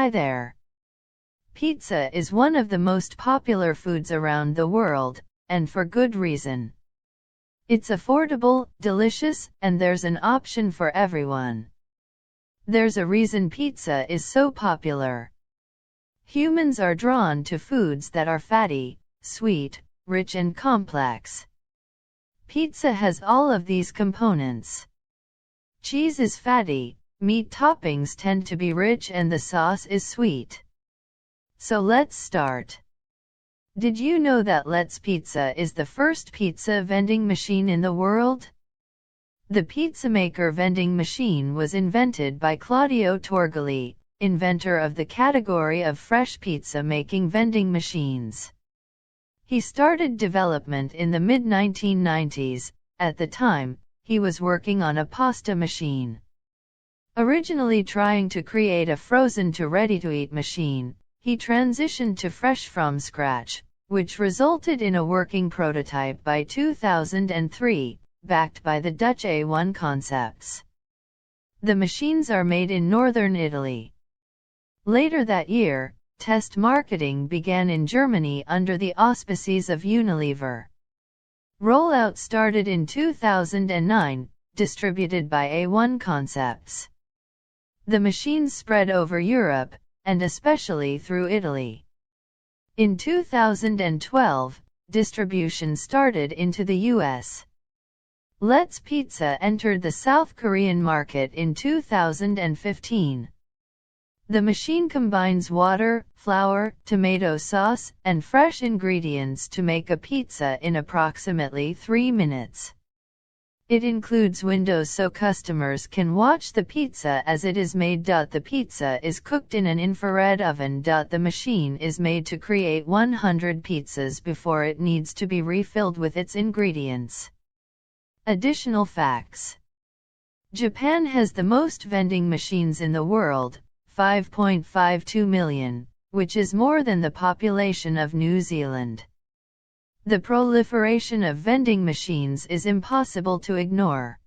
Hi there. Pizza is one of the most popular foods around the world, and for good reason. It's affordable, delicious, and there's an option for everyone. There's a reason pizza is so popular. Humans are drawn to foods that are fatty, sweet, rich and complex. Pizza has all of these components. Cheese is fatty, meat toppings tend to be rich and the sauce is sweet. So let's start. Did you know that Let's Pizza is the first pizza vending machine in the world? The Pizzamaker vending machine was invented by Claudio Torghele, inventor of the category of fresh pizza-making vending machines. He started development in the mid-1990s. At the time, he was working on a pasta machine. Originally trying to create a frozen to ready-to-eat machine, he transitioned to fresh from scratch, which resulted in a working prototype by 2003, backed by the Dutch A1 Concepts. The machines are made in northern Italy. Later that year, test marketing began in Germany under the auspices of Unilever. Rollout started in 2009, distributed by A1 Concepts. The machines spread over Europe, and especially through Italy. In 2012, distribution started into the US. Let's Pizza entered the South Korean market in 2015. The machine combines water, flour, tomato sauce, and fresh ingredients to make a pizza in approximately 3 minutes. It includes windows so customers can watch the pizza as it is made. The pizza is cooked in an infrared oven. The machine is made to create 100 pizzas before it needs to be refilled with its ingredients. Additional facts. Japan has the most vending machines in the world, 5.52 million, which is more than the population of New Zealand. The proliferation of vending machines is impossible to ignore.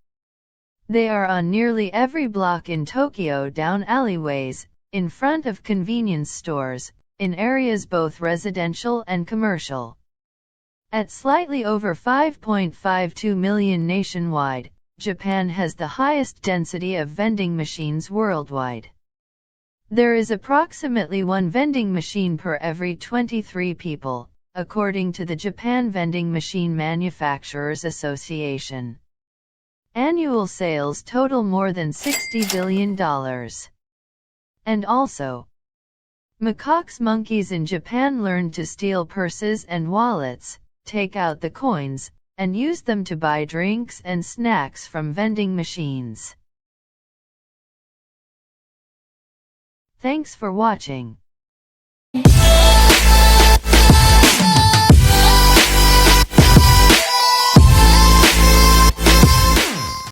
They are on nearly every block in Tokyo, down alleyways, in front of convenience stores, in areas both residential and commercial. At slightly over 5.52 million nationwide, Japan has the highest density of vending machines worldwide. There is approximately one vending machine per every 23 people, according to the Japan Vending Machine Manufacturers Association. Annual sales total more than $60 billion. And also, macaques monkeys in Japan learned to steal purses and wallets, take out the coins, and use them to buy drinks and snacks from vending machines. Thanks for watching.